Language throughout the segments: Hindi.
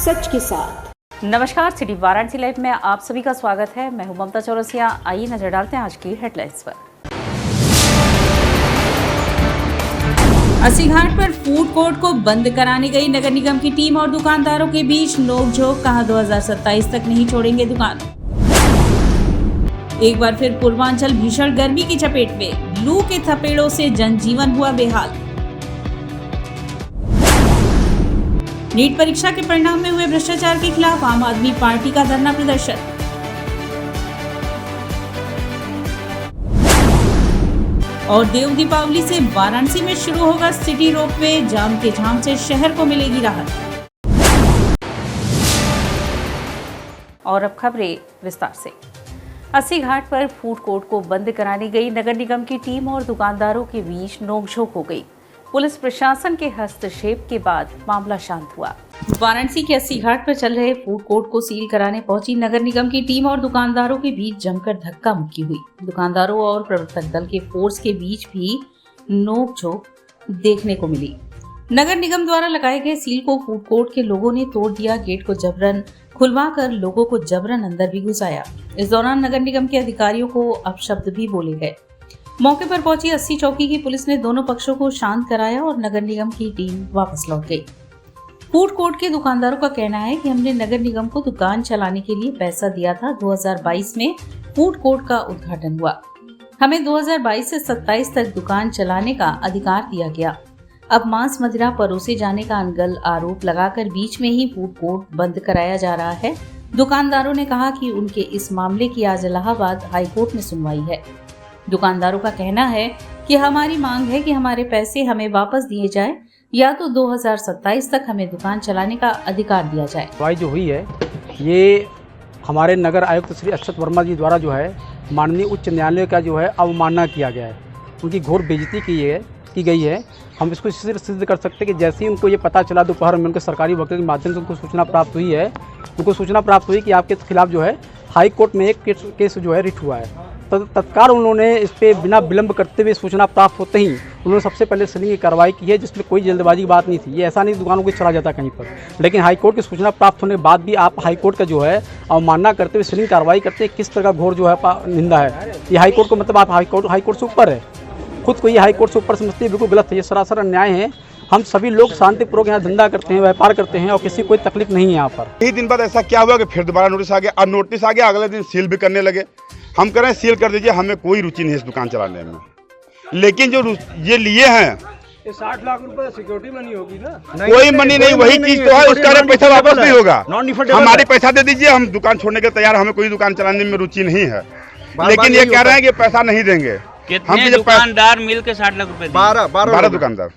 सच के साथ। नमस्कार, सिटी वाराणसी लाइव में आप सभी का स्वागत है। मैं हूं ममता चौरसिया। आइए नजर डालते हैं आज की हेडलाइंस पर। अस्सी घाट पर फूड कोर्ट को बंद कराने गई नगर निगम की टीम और दुकानदारों के बीच नोकझोंक। कहा 2027 तक नहीं छोड़ेंगे दुकान। एक बार फिर पूर्वांचल भीषण गर्मी की चपेट में। लू के थपेड़ों से जनजीवन हुआ बेहाल। नीट परीक्षा के परिणाम में हुए भ्रष्टाचार के खिलाफ आम आदमी पार्टी का धरना प्रदर्शन। और देव दीपावली से वाराणसी में शुरू होगा सिटी रोपवे। जाम के झाम से शहर को मिलेगी राहत। और अब खबरें विस्तार से। अस्सी घाट पर फूड कोर्ट को बंद कराने गई नगर निगम की टीम और दुकानदारों के बीच नोकझोंक हो गई। पुलिस प्रशासन के हस्तक्षेप के बाद मामला शांत हुआ। वाराणसी के अस्सी घाट पर चल रहे फूड कोर्ट को सील कराने पहुंची नगर निगम की टीम और दुकानदारों के बीच जमकर धक्का मुक्की हुई। दुकानदारों और प्रवर्तक दल के फोर्स के बीच भी नोकझोंक देखने को मिली। नगर निगम द्वारा लगाए गए सील को फूड कोर्ट के लोगों ने तोड़ दिया। गेट को जबरन खुलवाकर लोगों को जबरन अंदर भी घुसाया। इस दौरान नगर निगम के अधिकारियों को अपशब्द भी बोले गए। मौके पर पहुंची अस्सी चौकी की पुलिस ने दोनों पक्षों को शांत कराया और नगर निगम की टीम वापस लौट गई। फूड कोर्ट के दुकानदारों का कहना है कि हमने नगर निगम को दुकान चलाने के लिए पैसा दिया था। 2022 में फूड कोर्ट का उद्घाटन हुआ। हमें 2022 से 27 तक दुकान चलाने का अधिकार दिया गया। अब मांस मदिरा परोसे जाने का अनगल आरोप लगाकर बीच में ही फूड कोर्ट बंद कराया जा रहा है। दुकानदारों ने कहा कि उनके इस मामले की आज इलाहाबाद हाईकोर्ट में सुनवाई है। दुकानदारों का कहना है कि हमारी मांग है कि हमारे पैसे हमें वापस दिए जाए या तो 2027 तक हमें दुकान चलाने का अधिकार दिया जाए। सुनवाई जो हुई है ये हमारे नगर आयुक्त श्री अक्षत वर्मा जी द्वारा जो है माननीय उच्च न्यायालय का जो है अवमानना किया गया है। उनकी घोर बेइज्जती की गई है। हम इसको सिद्ध कर सकते हैं कि जैसे ही उनको ये पता चला दोपहर में उनके सरकारी वकील के माध्यम से उनको सूचना प्राप्त हुई है। उनको सूचना प्राप्त हुई कि आपके खिलाफ जो है हाई कोर्ट में एक केस जो है रिट हुआ है। तत्काल उन्होंने इस पे बिना विलंब करते हुए सूचना प्राप्त होते ही उन्होंने सबसे पहले सीलिंग की कार्रवाई की है, जिसमें कोई जल्दबाजी की बात नहीं थी। ये ऐसा नहीं दुकानों को चला जाता कहीं पर, लेकिन हाईकोर्ट की सूचना प्राप्त होने के बाद भी आप हाईकोर्ट का जो है अवमानना करते हुए सीलिंग कार्रवाई करते हैं, किस तरह का घोर जो है निंदा है। ये हाईकोर्ट को मतलब आप हाईकोर्ट से ऊपर है, खुद को ये हाईकोर्ट से ऊपर समझते हैं, बिल्कुल गलत है। ये सरासर अन्याय है। हम सभी लोग शांतिपूर्वक यहाँ धंधा करते हैं, व्यापार करते हैं और किसी कोई तकलीफ नहीं है यहाँ पर। कई दिन बाद ऐसा क्या हुआ कि फिर दोबारा नोटिस आ गया और नोटिस आ गया अगले दिन सील भी करने लगे। हम कह रहे हैं सील कर दीजिए, हमें कोई रुचि नहीं है इस दुकान चलाने में। लेकिन जो ये लिए हैं 60 लाख रुपए सिक्योरिटी मनी होगी ना? कोई मनी नहीं, वही चीज तो है, उसका पैसा वापस नहीं होगा। हमारे पैसा दे दीजिए, हम दुकान छोड़ने के तैयार, हमें कोई दुकान चलाने में रुचि नहीं है। लेकिन ये कह रहे हैं कि पैसा नहीं देंगे। कितने दुकानदार मिल के 60 लाख रुपए? 12 दुकानदार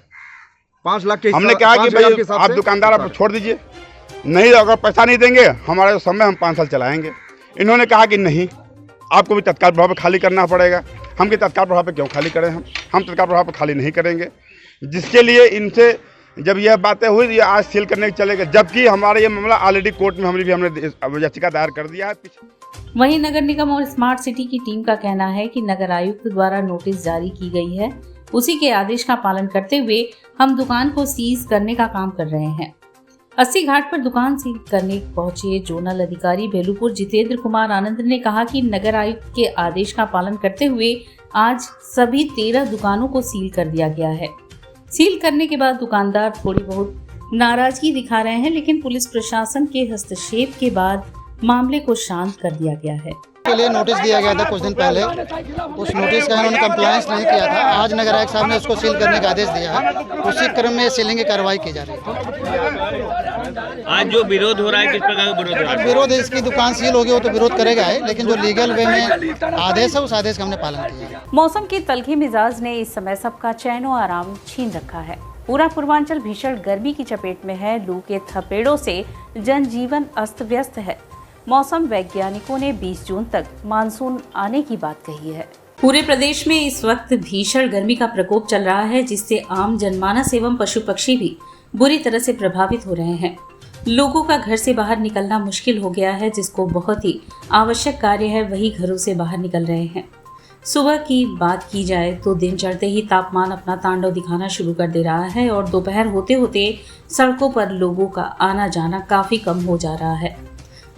5 लाख के। हमने कहा कि भाई आप दुकानदार आप छोड़ दीजिए, नहीं अगर पैसा नहीं देंगे हमारा समय हम 5 साल चलाएंगे। इन्होंने कहा कि नहीं, आपको भी तत्काल प्रभाव पे खाली करना पड़ेगा। हम के तत्काल प्रभाव पे क्यों खाली करें? हम तत्काल प्रभाव पे खाली नहीं करेंगे। जिसके लिए इनसे जब यह बातें हुई ये आज सील करने के चले गए, जबकि हमारा ये मामला ऑलरेडी कोर्ट में हमने याचिका दायर कर दिया है। वहीं नगर निगम और स्मार्ट सिटी की टीम का कहना है कि नगर आयुक्त द्वारा नोटिस जारी की गई है, उसी के आदेश का पालन करते हुए हम दुकान को सीज करने का काम कर रहे हैं। अस्सी घाट पर दुकान सील करने पहुंचे जोनल अधिकारी बेलूपुर जितेंद्र कुमार आनंद ने कहा कि नगर आयुक्त के आदेश का पालन करते हुए आज सभी 13 दुकानों को सील कर दिया गया है। सील करने के बाद दुकानदार थोड़ी बहुत नाराजगी दिखा रहे हैं, लेकिन पुलिस प्रशासन के हस्तक्षेप के बाद मामले को शांत कर दिया गया है। के लिए नोटिस दिया गया था कुछ दिन पहले, उस नोटिस का इन्होंने कंप्लायंस नहीं किया था। आज नगर आयुक्त साहब ने उसको सील करने का आदेश दिया है, उसी क्रम में सीलिंग की कार्रवाई की जा रही है। आज जो विरोध हो रहा है, किस प्रकार का विरोध हो रहा है? विरोध इसकी दुकान सील होगी वो तो विरोध करेगा है, लेकिन जो लीगल वे में आदेश है उस आदेश का हमने पालन किया। मौसम की तलखी मिजाज ने इस समय सबका चैन और आराम छीन रखा है। पूरा पूर्वांचल भीषण गर्मी की चपेट में है। लू के थपेड़ों से जनजीवन अस्त व्यस्त है। मौसम वैज्ञानिकों ने 20 जून तक मानसून आने की बात कही है। पूरे प्रदेश में इस वक्त भीषण गर्मी का प्रकोप चल रहा है, जिससे आम जनमानस एवं पशु पक्षी भी बुरी तरह से प्रभावित हो रहे हैं। लोगों का घर से बाहर निकलना मुश्किल हो गया है। जिसको बहुत ही आवश्यक कार्य है वही घरों से बाहर निकल रहे हैं। सुबह की बात की जाए तो दिन चढ़ते ही तापमान अपना तांडव दिखाना शुरू कर दे रहा है और दोपहर होते होते सड़कों पर लोगों का आना जाना काफ़ी कम हो जा रहा है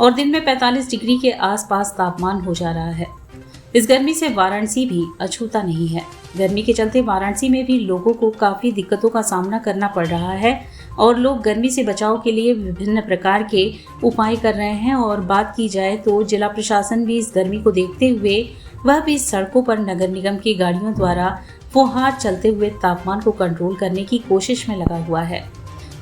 और दिन में 45 डिग्री के आसपास तापमान हो जा रहा है। इस गर्मी से वाराणसी भी अछूता नहीं है। गर्मी के चलते वाराणसी में भी लोगों को काफ़ी दिक्कतों का सामना करना पड़ रहा है और लोग गर्मी से बचाव के लिए विभिन्न प्रकार के उपाय कर रहे हैं। और बात की जाए तो जिला प्रशासन भी इस गर्मी को देखते हुए वह भी सड़कों पर नगर निगम की गाड़ियों द्वारा फुहार चलते हुए तापमान को कंट्रोल करने की कोशिश में लगा हुआ है।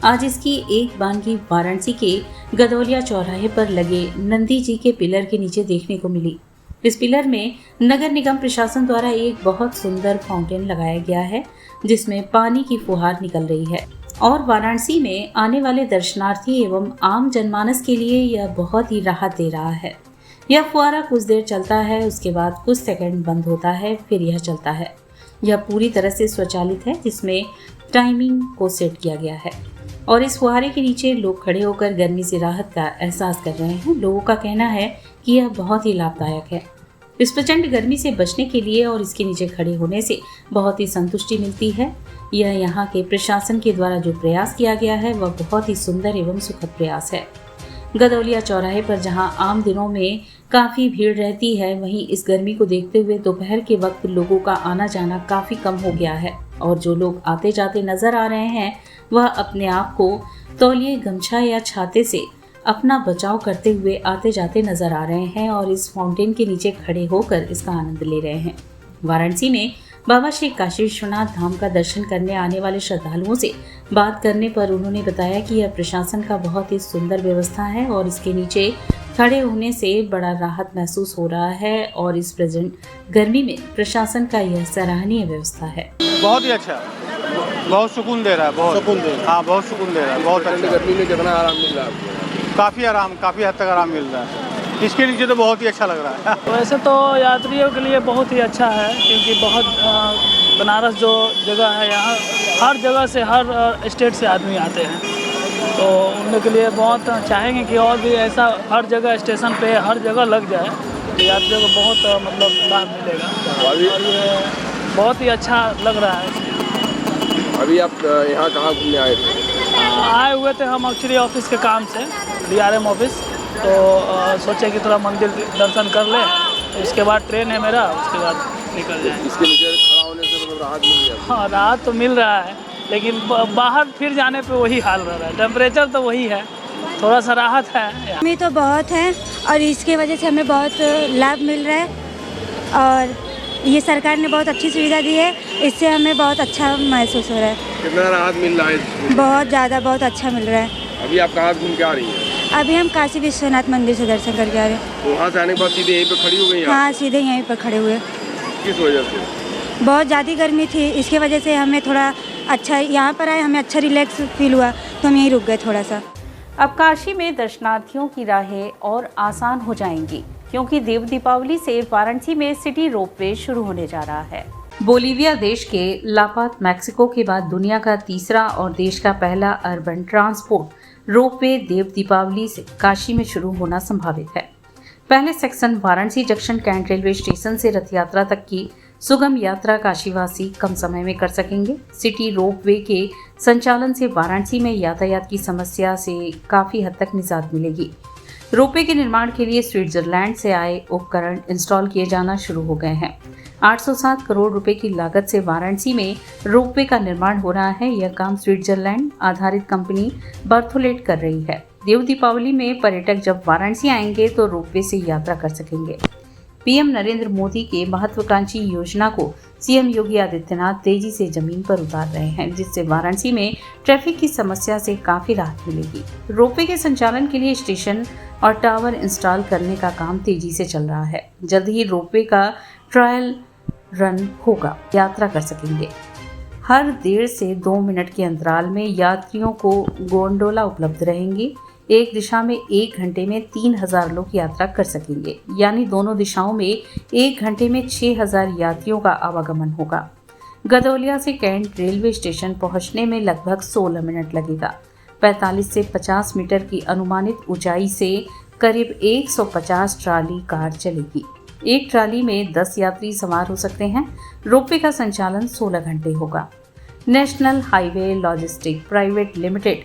आज इसकी एक बानगी वाराणसी के गदौलिया चौराहे पर लगे नंदी जी के पिलर के नीचे देखने को मिली। इस पिलर में नगर निगम प्रशासन द्वारा एक बहुत सुंदर फाउंटेन लगाया गया है जिसमें पानी की फुहार निकल रही है और वाराणसी में आने वाले दर्शनार्थी एवं आम जनमानस के लिए यह बहुत ही राहत दे रहा है। यह फुहारा कुछ देर चलता है, उसके बाद कुछ सेकंड बंद होता है, फिर यह चलता है। यह पूरी तरह से स्वचालित है जिसमें टाइमिंग को सेट किया गया है और इस फुहारे के नीचे लोग खड़े होकर गर्मी से राहत का एहसास कर रहे हैं। लोगों का कहना है कि यह बहुत ही लाभदायक है। इस प्रचंड गर्मी से बचने के लिए और इसके नीचे खड़े होने से बहुत ही संतुष्टि मिलती है। यह यहाँ के प्रशासन के द्वारा जो प्रयास किया गया है वह बहुत ही सुंदर एवं सुखद प्रयास है। गदौलिया चौराहे पर जहां आम दिनों में काफ़ी भीड़ रहती है, वहीं इस गर्मी को देखते हुए दोपहर के वक्त लोगों का आना जाना काफ़ी कम हो गया है और जो लोग आते जाते नजर आ रहे हैं वह अपने आप को तौलिए, गमछा या छाते से अपना बचाव करते हुए आते जाते नजर आ रहे हैं और इस फाउंटेन के नीचे खड़े होकर इसका आनंद ले रहे हैं। वाराणसी में बाबा श्री काशी विश्वनाथ धाम का दर्शन करने आने वाले श्रद्धालुओं से बात करने पर उन्होंने बताया कि यह प्रशासन का बहुत ही सुंदर व्यवस्था है और इसके नीचे खड़े होने से बड़ा राहत महसूस हो रहा है और इस प्रेजेंट गर्मी में प्रशासन का यह सराहनीय व्यवस्था है। बहुत ही अच्छा, बहुत सुकून दे रहा है, बहुत सुकून दे रहा है। हाँ, बहुत सुकून दे रहा है, बहुत अच्छा। गर्मी में कितना आराम मिल रहा है? काफ़ी आराम, काफ़ी हद तक आराम मिल रहा है। इसके नीचे तो बहुत ही अच्छा लग रहा है। वैसे तो यात्रियों के लिए बहुत ही अच्छा है क्योंकि बहुत बनारस जो जगह है यहाँ हर जगह से हर स्टेट से आदमी आते हैं, तो उनके लिए बहुत चाहेंगे कि और भी ऐसा हर जगह स्टेशन पे हर जगह लग जाए तो यात्रियों को बहुत मतलब लाभ मिलेगा और ये बहुत ही अच्छा लग रहा है। अभी आप यहाँ कहाँ घूमने आए थे? आए हुए थे हम एक्चुअली ऑफिस के काम से, DRM ऑफिस, तो सोचे कि थोड़ा मंदिर दर्शन कर ले, उसके बाद ट्रेन है मेरा, उसके बाद निकल जाए। इसके नीचे खड़ा होने से मतलब राहत मिल गया? हाँ, राहत तो मिल रहा है लेकिन बाहर फिर जाने पे वही हाल रह रहा है। टेम्परेचर तो वही है, थोड़ा सा राहत है। गर्मी तो बहुत है और इसके वजह से हमें बहुत लाभ मिल रहा है और ये सरकार ने बहुत अच्छी सुविधा दी है, इससे हमें बहुत अच्छा महसूस हो रहा है। कितना राहत मिल रहा है? बहुत ज़्यादा, बहुत अच्छा मिल रहा है। अभी आप कहाँ घूम के आ रही हैं? अभी हम काशी विश्वनाथ मंदिर से दर्शन करके आ रहे हैं। तो वहाँ से आने के बाद सीधे यहीं पे खड़ी हो गई? हाँ, सीधे यहीं पर खड़े हुए। किस वजह से? बहुत ज़्यादा गर्मी थी, इसके वजह से हमें थोड़ा अच्छा, यहाँ पर आए हमें अच्छा रिलैक्स फील हुआ तो हम यहीं रुक गए थोड़ा सा। अब काशी में दर्शनार्थियों की राहें और आसान हो जाएंगी क्योंकि देव दीपावली से वाराणसी में सिटी रोपवे शुरू होने जा रहा है। बोलीविया देश के लापात मैक्सिको के बाद दुनिया का तीसरा और देश का पहला urban transport ropeway Dev Deepawali से काशी में शुरू होना संभावित है। पहले section Varanasi junction cantt railway station से रथ यात्रा तक की सुगम यात्रा काशीवासी कम समय में कर सकेंगे। सिटी रोपवे के संचालन से वाराणसी में यातायात की समस्या से काफ़ी हद तक निजात मिलेगी। रोपवे के निर्माण के लिए स्विट्जरलैंड से आए उपकरण इंस्टॉल किए जाना शुरू हो गए हैं। 807 करोड़ रुपए की लागत से वाराणसी में रोपवे का निर्माण हो रहा है। यह काम स्विट्जरलैंड आधारित कंपनी बर्थोलेट कर रही है। देव दीपावली में पर्यटक जब वाराणसी आएंगे तो रोपवे से यात्रा कर सकेंगे। पीएम नरेंद्र मोदी के महत्वाकांक्षी योजना को सीएम योगी आदित्यनाथ तेजी से जमीन पर उतार रहे हैं, जिससे वाराणसी में ट्रैफिक की समस्या से काफी राहत मिलेगी। रोपवे के संचालन के लिए स्टेशन और टावर इंस्टॉल करने का काम तेजी से चल रहा है। जल्द ही रोपवे का ट्रायल रन होगा, यात्रा कर सकेंगे। हर 1.5 से 2 मिनट के अंतराल में यात्रियों को गोंडोला उपलब्ध रहेंगी। एक दिशा में 1 घंटे में 3000 लोग यात्रा कर सकेंगे, यानी दोनों दिशाओं में 1 घंटे में 6000 यात्रियों का आवागमन होगा। गदौलिया से कैंट रेलवे स्टेशन पहुंचने में लगभग 16 मिनट लगेगा। 45 से 50 मीटर की अनुमानित ऊंचाई से करीब 150 ट्राली कार चलेगी। एक ट्राली में 10 यात्री सवार हो सकते हैं। रोपवे का संचालन 16 घंटे होगा। National highway logistic private limited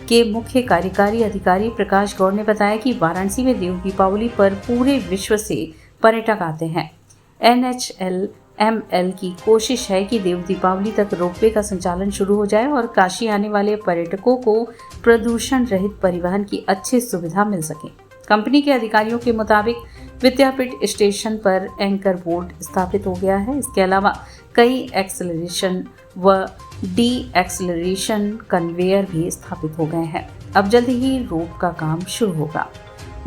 के मुख्य कार्यकारी अधिकारी प्रकाश गौड़ ने बताया कि वाराणसी में देव दीपावली पर पूरे विश्व से पर्यटक आते हैं। NHLML की कोशिश है कि देव दीपावली तक रोपवे का संचालन शुरू हो जाए और काशी आने वाले पर्यटकों को प्रदूषण रहित परिवहन की अच्छी सुविधा मिल सके। कंपनी के अधिकारियों के मुताबिक विद्यापीठ स्टेशन पर एंकर बोर्ड स्थापित हो गया है। इसके अलावा कई एक्सेलरेशन व डी एक्सेलरेशन कन्वेयर भी स्थापित हो गए हैं। अब जल्द ही रोप का काम शुरू होगा।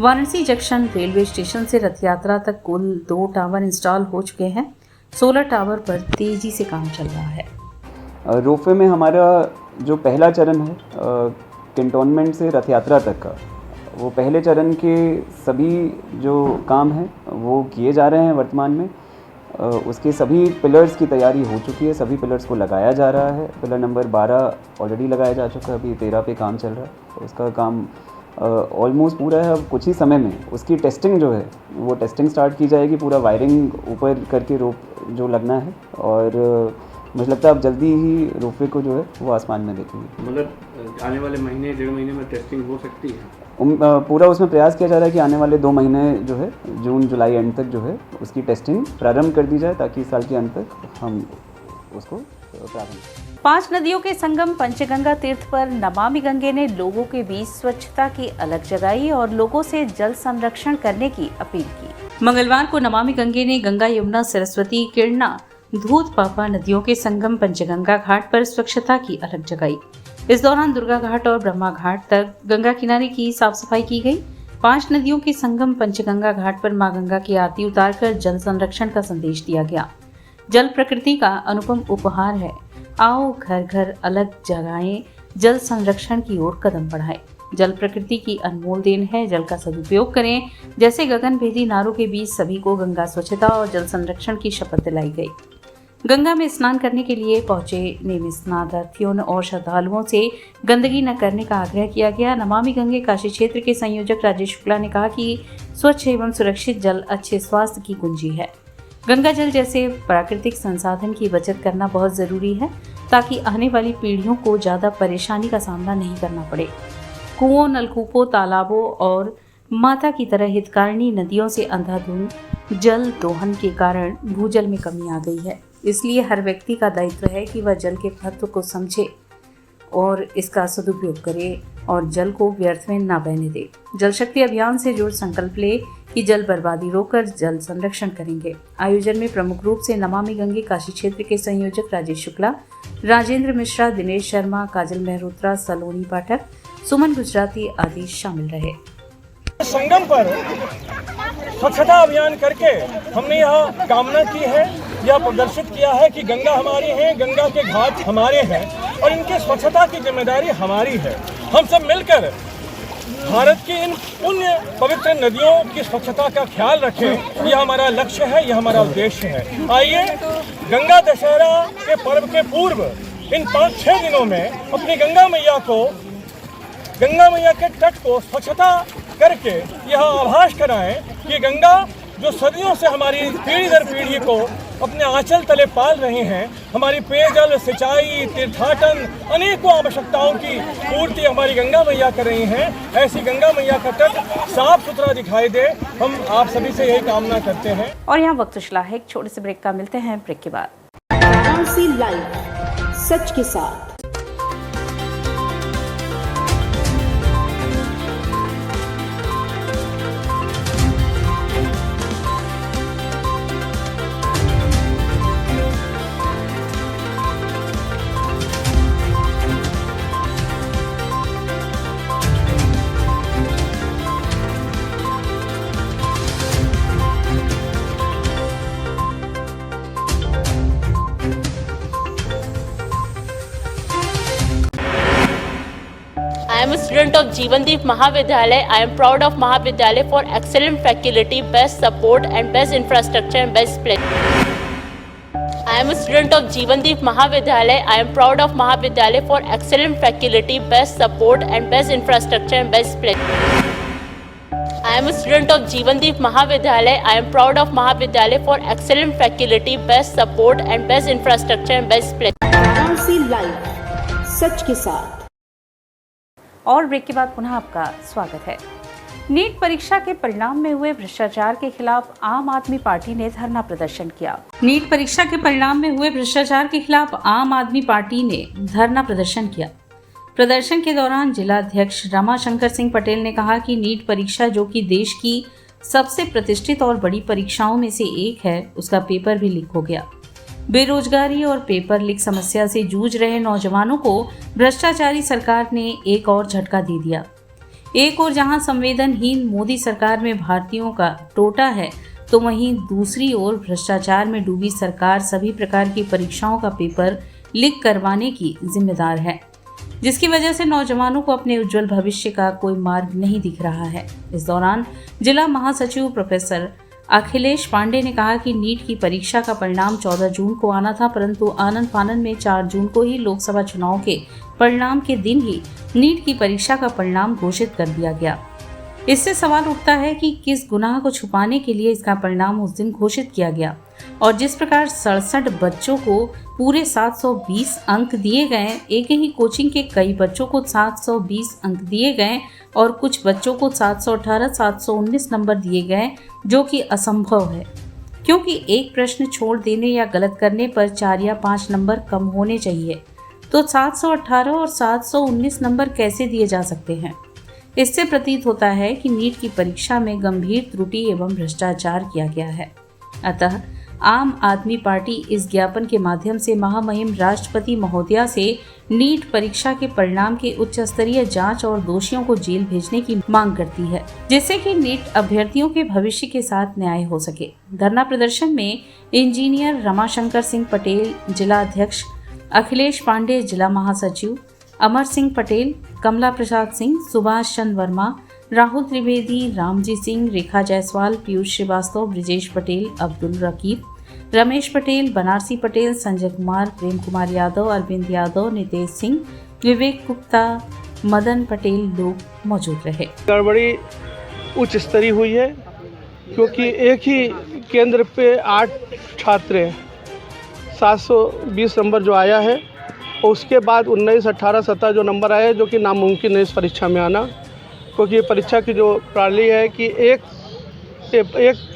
वाराणसी जंक्शन रेलवे स्टेशन से रथ यात्रा तक कुल 2 टावर इंस्टॉल हो चुके हैं। 16 टावर पर तेजी से काम चल रहा है। रोपवे में हमारा जो पहला चरण है कैंटोनमेंट से रथ यात्रा तक का, वो पहले चरण के सभी जो काम हैं वो किए जा रहे हैं वर्तमान में। उसके सभी पिलर्स की तैयारी हो चुकी है, सभी पिलर्स को लगाया जा रहा है। पिलर नंबर 12 ऑलरेडी लगाया जा चुका है, अभी 13 पे काम चल रहा है। तो उसका काम ऑलमोस्ट पूरा है। अब कुछ ही समय में उसकी टेस्टिंग जो है वो टेस्टिंग स्टार्ट की जाएगी। पूरा वायरिंग ऊपर करके रोप जो लगना है, और मुझे लगता है अब जल्दी ही रोपवे को जो है वो आसमान में देखेंगे। मतलब आने वाले महीने 1.5 महीने में टेस्टिंग हो सकती है? पूरा उसमें प्रयास किया जा रहा है कि आने वाले 2 महीने जो है जून जुलाई एंड तक जो है उसकी टेस्टिंग प्रारंभ कर दी जाए, ताकि इस साल के अंत तक हम उसको प्रारंभ। 5 नदियों के संगम पंचगंगा तीर्थ पर नमामि गंगे ने लोगों के बीच स्वच्छता की अलख जगाई और लोगों से जल संरक्षण करने की अपील की। मंगलवार को नमामि गंगे ने गंगा, यमुना, सरस्वती, किरणा, धूत पापा नदियों के संगम पंचगंगा घाट पर स्वच्छता की अलख जगाई। इस दौरान दुर्गा घाट और ब्रह्मा घाट तक गंगा किनारे की साफ सफाई की गई। 5 नदियों के संगम पंचगंगा घाट पर मां गंगा की आरती उतारकर जल संरक्षण का संदेश दिया गया। जल प्रकृति का अनुपम उपहार है, आओ घर घर अलग जगाएं, जल संरक्षण की ओर कदम बढ़ाएं। जल प्रकृति की अनमोल देन है, जल का सदुपयोग करें। जैसे गगनभेदी नारों के बीच सभी को गंगा स्वच्छता और जल संरक्षण की शपथ दिलाई गई। गंगा में स्नान करने के लिए पहुंचे नियमित स्नानार्थियों और श्रद्धालुओं से गंदगी न करने का आग्रह किया गया। नमामि गंगे काशी क्षेत्र के संयोजक राजेश शुक्ला ने कहा कि स्वच्छ एवं सुरक्षित जल अच्छे स्वास्थ्य की कुंजी है। गंगा जल जैसे प्राकृतिक संसाधन की बचत करना बहुत जरूरी है, ताकि आने वाली पीढ़ियों को ज़्यादा परेशानी का सामना नहीं करना पड़े। कुओं, नलकूपों, तालाबों और माता की तरह हितकारिणी नदियों से अंधाधुंध जल दोहन के कारण भूजल में कमी आ गई है। इसलिए हर व्यक्ति का दायित्व है कि वह जल के महत्व को समझे और इसका सदुपयोग करे और जल को व्यर्थ में न बहने दे। जल शक्ति अभियान से जुड़ संकल्प ले कि जल बर्बादी रोककर जल संरक्षण करेंगे। आयोजन में प्रमुख रूप से नमामि गंगे काशी क्षेत्र के संयोजक राजेश शुक्ला, राजेंद्र मिश्रा, दिनेश शर्मा, काजल मेहरोत्रा, सलोनी पाठक, सुमन गुजराती आदि शामिल रहे। संगम पर स्वच्छता अभियान करके हमने यह कामना की है, यह प्रदर्शित किया है कि गंगा हमारी है, गंगा के घाट हमारे हैं और इनके स्वच्छता की जिम्मेदारी हमारी है। हम सब मिलकर भारत की इन पुण्य पवित्र नदियों की स्वच्छता का ख्याल रखें, यह हमारा लक्ष्य है, यह हमारा उद्देश्य है। आइए गंगा दशहरा के पर्व के पूर्व इन 5-6 दिनों में अपनी गंगा मैया के तट को स्वच्छता करके यह आभास कराएं कि गंगा जो सदियों से हमारी पीढ़ी दर पीढ़ी को अपने आंचल तले पाल रहे हैं, हमारी पेयजल, सिंचाई, तीर्थाटन, अनेकों आवश्यकताओं की पूर्ति हमारी गंगा मैया कर रही हैं। ऐसी गंगा मैया का तट साफ सुथरा दिखाई दे, हम आप सभी से यही कामना करते हैं। और यहाँ वक्त चला है एक छोटे से ब्रेक का, मिलते हैं ब्रेक के बाद। सच के साथ I am a student of Jeevandeep Mahavidyalay. I am proud of Mahavidyalay for excellent faculty, best support and best infrastructure and best place. I am a student of Jeevandeep Mahavidyalay. I am proud of Mahavidyalay for excellent faculty, best support and best infrastructure and best place. I am a student of Jeevandeep Mahavidyalaya. I am proud of Mahavidyalaya for excellent faculty, best support and best infrastructure and best place. Varanasi live, सच के साथ। और ब्रेक के बाद पुनः आपका स्वागत है। नीट परीक्षा के परिणाम में हुए भ्रष्टाचार के खिलाफ आम आदमी पार्टी ने धरना प्रदर्शन किया। नीट परीक्षा के परिणाम में हुए भ्रष्टाचार के खिलाफ आम आदमी पार्टी ने धरना प्रदर्शन किया। प्रदर्शन के दौरान जिला अध्यक्ष रमाशंकर सिंह पटेल ने कहा कि नीट परीक्षा, जो कि देश की सबसे प्रतिष्ठित और बड़ी परीक्षाओं में से एक है, उसका पेपर भी लीक हो गया। बेरोजगारी और पेपर लीक समस्या से जूझ रहे नौजवानों को भ्रष्टाचारी सरकार ने एक और झटका दे दिया। एक और जहां संवेदनहीन मोदी सरकार में भारतीयों का टोटा है, तो वहीं दूसरी ओर भ्रष्टाचार में डूबी सरकार सभी प्रकार की परीक्षाओं का पेपर लीक करवाने की जिम्मेदार है, जिसकी वजह से नौजवानों को अपने उज्जवल भविष्य का कोई मार्ग नहीं दिख रहा है। इस दौरान जिला महासचिव प्रोफेसर अखिलेश पांडे ने कहा कि नीट की परीक्षा का परिणाम 14 जून को आना था, परंतु आनन फानन में 4 जून को ही लोकसभा चुनाव के परिणाम के दिन ही नीट की परीक्षा का परिणाम घोषित कर दिया गया। इससे सवाल उठता है कि किस गुनाह को छुपाने के लिए इसका परिणाम उस दिन घोषित किया गया, और जिस प्रकार 67 बच्चों को पूरे 720 अंक दिए गए, एक ही कोचिंग के कई बच्चों को 720 अंक दिए गए और कुछ बच्चों को 718, 719 नंबर दिए गए, जो कि असंभव है, क्योंकि एक प्रश्न छोड़ देने या गलत करने पर 4 या 5 नंबर कम होने चाहिए। तो 718 और 719 नंबर कैसे दिए जा सकते हैं? इससे प्रतीत होता है कि नीट की परीक्षा में गंभीर त्रुटि एवं भ्रष्टाचार किया गया है। अतः आम आदमी पार्टी इस ज्ञापन के माध्यम से महामहिम राष्ट्रपति महोदया से नीट परीक्षा के परिणाम के उच्च स्तरीय जांच और दोषियों को जेल भेजने की मांग करती है, जिससे कि नीट अभ्यर्थियों के भविष्य के साथ न्याय हो सके। धरना प्रदर्शन में इंजीनियर रमाशंकर सिंह पटेल, जिला अध्यक्ष अखिलेश पांडे, जिला महासचिव अमर सिंह पटेल, कमला प्रसाद सिंह, सुभाष चंद्र वर्मा, राहुल त्रिवेदी, रामजी सिंह, रेखा जायसवाल, पीयूष श्रीवास्तव, ब्रिजेश पटेल, अब्दुल रकीब, रमेश पटेल, बनारसी पटेल, संजय कुमार, प्रेम कुमार यादव, अरविंद यादव, नितेश सिंह, विवेक गुप्ता, मदन पटेल लोग मौजूद रहे। गड़बड़ी उच्च स्तरीय हुई है, क्योंकि एक ही केंद्र पे 8 छात्र हैं। 720 नंबर जो आया है, उसके बाद 19, 18, 17 जो नंबर आए, जो कि नामुमकिन है इस परीक्षा में आना, क्योंकि ये परीक्षा की जो प्रणाली है कि एक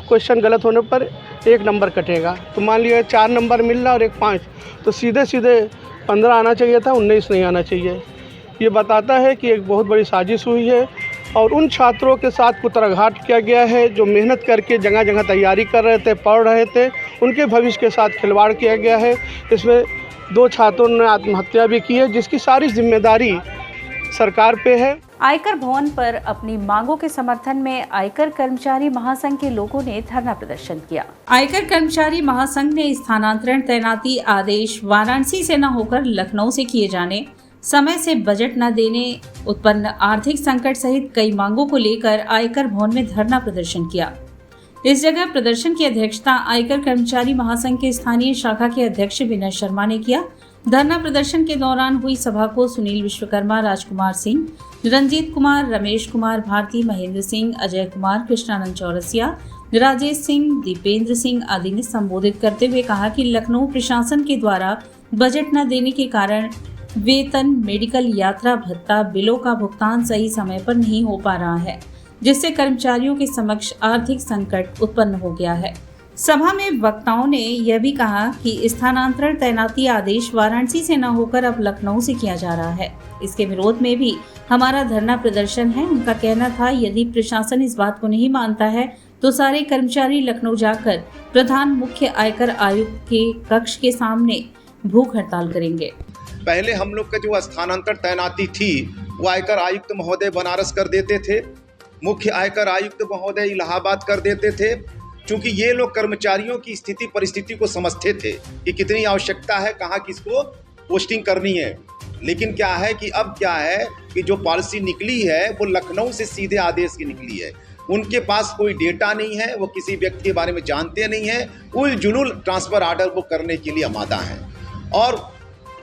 क्वेश्चन गलत होने पर 1 नंबर कटेगा। तो मान लिया 4 नंबर मिल रहा और 1 5, तो सीधे 15 आना चाहिए था, 19 नहीं आना चाहिए। ये बताता है कि एक बहुत बड़ी साजिश हुई है और उन छात्रों के साथ कुतराघात किया गया है जो मेहनत करके जगह जगह तैयारी कर रहे थे, पढ़ रहे थे, उनके भविष्य के साथ खिलवाड़ किया गया है। इसमें 2 छात्रों ने आत्महत्या भी की है, जिसकी सारी जिम्मेदारी सरकार पे है। आयकर भवन पर अपनी मांगों के समर्थन में आयकर कर्मचारी महासंघ के लोगों ने धरना प्रदर्शन किया। आयकर कर्मचारी महासंघ ने स्थानांतरण तैनाती आदेश वाराणसी से न होकर लखनऊ से किए जाने, समय से बजट न देने, उत्पन्न आर्थिक संकट सहित कई मांगों को लेकर आयकर भवन में धरना प्रदर्शन किया। इस जगह प्रदर्शन की अध्यक्षता आयकर कर्मचारी महासंघ के स्थानीय शाखा के अध्यक्ष विनय शर्मा ने किया। धरना प्रदर्शन के दौरान हुई सभा को सुनील विश्वकर्मा, राजकुमार सिंह, रंजीत कुमार, रमेश कुमार भारती, महेंद्र सिंह, अजय कुमार, कृष्णानंद चौरसिया, राजेश सिंह, दीपेंद्र सिंह आदि ने संबोधित करते हुए कहा कि लखनऊ प्रशासन के द्वारा बजट न देने के कारण वेतन, मेडिकल, यात्रा भत्ता, बिलों का भुगतान सही समय पर नहीं हो पा रहा है, जिससे कर्मचारियों के समक्ष आर्थिक संकट उत्पन्न हो गया है। सभा में वक्ताओं ने यह भी कहा कि स्थानांतरण तैनाती आदेश वाराणसी से न होकर अब लखनऊ से किया जा रहा है। इसके विरोध में भी हमारा धरना प्रदर्शन है। उनका कहना था, यदि प्रशासन इस बात को नहीं मानता है तो सारे कर्मचारी लखनऊ जाकर प्रधान मुख्य आयकर आयुक्त के कक्ष के सामने भूख हड़ताल करेंगे। पहले हम लोग का जो स्थानांतरण तैनाती थी वो आयकर आयुक्त महोदय बनारस कर देते थे, मुख्य आयकर आयुक्त महोदय इलाहाबाद कर देते थे, क्योंकि ये लोग कर्मचारियों की स्थिति परिस्थिति को समझते थे कि कितनी आवश्यकता है, कहाँ किसको पोस्टिंग करनी है। लेकिन क्या है कि अब क्या है कि जो पॉलिसी निकली है वो लखनऊ से सीधे आदेश की निकली है। उनके पास कोई डेटा नहीं है, वो किसी व्यक्ति के बारे में जानते नहीं है, उल जुलूल ट्रांसफ़र आर्डर वो करने के लिए आमादा हैं। और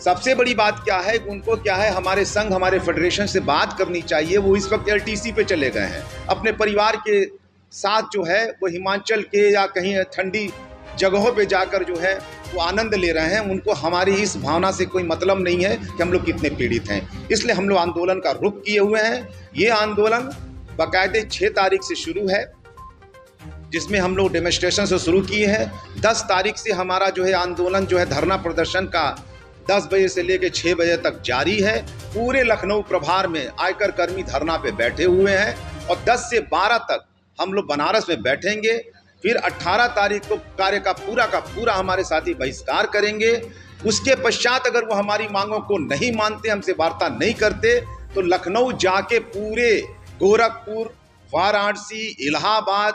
सबसे बड़ी बात क्या है, उनको क्या है, हमारे संघ हमारे फेडरेशन से बात करनी चाहिए। वो इस वक्त LTC पे चले गए हैं, अपने परिवार के साथ जो है वो हिमाचल के या कहीं ठंडी जगहों पे जाकर जो है वो आनंद ले रहे हैं। उनको हमारी इस भावना से कोई मतलब नहीं है कि हम लोग कितने पीड़ित हैं। इसलिए हम लोग आंदोलन का रुख किए हुए हैं। ये आंदोलन बाकायदे 6 तारीख से शुरू है, जिसमें हम लोग डेमोन्स्ट्रेशन से शुरू किए हैं। 10 तारीख से हमारा जो है आंदोलन जो है धरना प्रदर्शन का 10 बजे से लेकर 6 बजे तक जारी है। पूरे लखनऊ प्रभार में आयकर कर्मी धरना पे बैठे हुए हैं और 10 से 12 तक हम लोग बनारस में बैठेंगे। फिर 18 तारीख को कार्य का पूरा हमारे साथी बहिष्कार करेंगे। उसके पश्चात अगर वो हमारी मांगों को नहीं मानते, हमसे वार्ता नहीं करते, तो लखनऊ जाके पूरे गोरखपुर, वाराणसी, इलाहाबाद,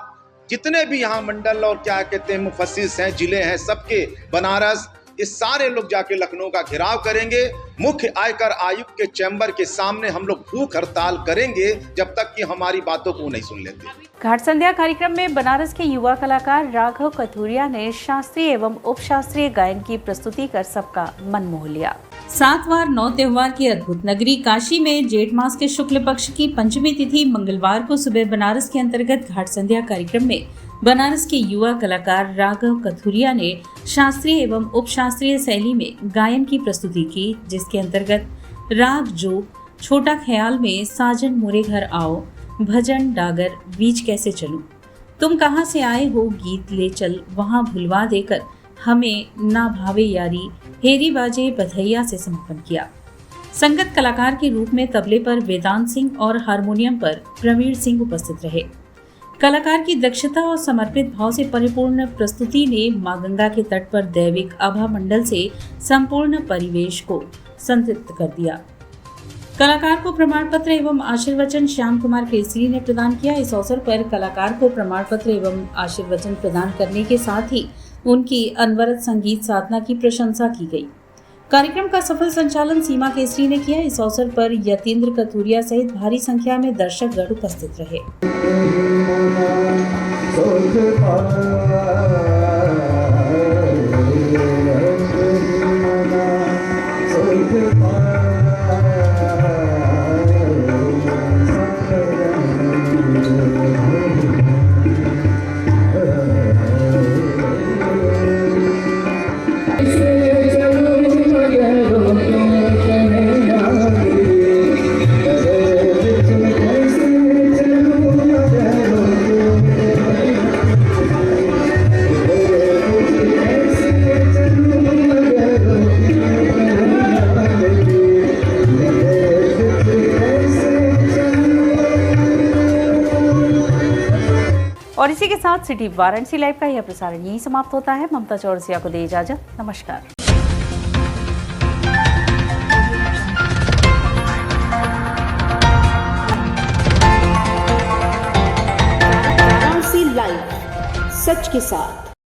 जितने भी यहाँ मंडल और क्या कहते हैं मुफस्सिस हैं, जिले हैं, सबके, बनारस, ये सारे लोग जाके लखनऊ का घेराव करेंगे। मुख्य आयकर आयुक्त के चैम्बर के सामने हम लोग भूख हड़ताल करेंगे जब तक कि हमारी बातों को नहीं सुन लेते। घाट संध्या कार्यक्रम में बनारस के युवा कलाकार राघव कथुरिया ने शास्त्रीय एवं उपशास्त्रीय गायन की प्रस्तुति कर सबका मन मोह लिया। 7 वार 9 त्योहार की अद्भुत नगरी काशी में जेठ मास के शुक्ल पक्ष की पंचमी तिथि मंगलवार को सुबह बनारस के अंतर्गत घाट संध्या कार्यक्रम में बनारस के युवा कलाकार राघव कथुरिया ने शास्त्रीय एवं उपशास्त्रीय शैली में गायन की प्रस्तुति की, जिसके अंतर्गत राग जोग, छोटा ख्याल में साजन मोरे घर आओ, भजन डागर बीच कैसे चलूं, तुम कहाँ से आए हो गीत ले चल वहाँ भुलवा देकर हमें ना भावे यारी, हेरी बाजे बधैया से समर्पण किया। संगत कलाकार के रूप में तबले पर वेदांत सिंह और हारमोनियम पर प्रवीण सिंह उपस्थित रहे। कलाकार की दक्षता और समर्पित भाव से परिपूर्ण प्रस्तुति ने मां गंगा के तट पर दैविक आभा मंडल से संपूर्ण परिवेश को संतृप्त कर दिया। कलाकार को प्रमाण पत्र एवं आशीर्वचन श्याम कुमार केसरी ने प्रदान किया। इस अवसर पर कलाकार को प्रमाण पत्र एवं आशीर्वचन प्रदान करने के साथ ही उनकी अनवरत संगीत साधना की प्रशंसा की गई। कार्यक्रम का सफल संचालन सीमा केसरी ने किया। इस अवसर पर यतीन्द्र कथुरिया सहित भारी संख्या में दर्शकगण उपस्थित रहे। और इसी के साथ सिटी वाराणसी लाइव का यह प्रसारण यहीं समाप्त होता है। ममता चौरसिया को दे इजाजत। नमस्कार। वाराणसी लाइव, सच के साथ।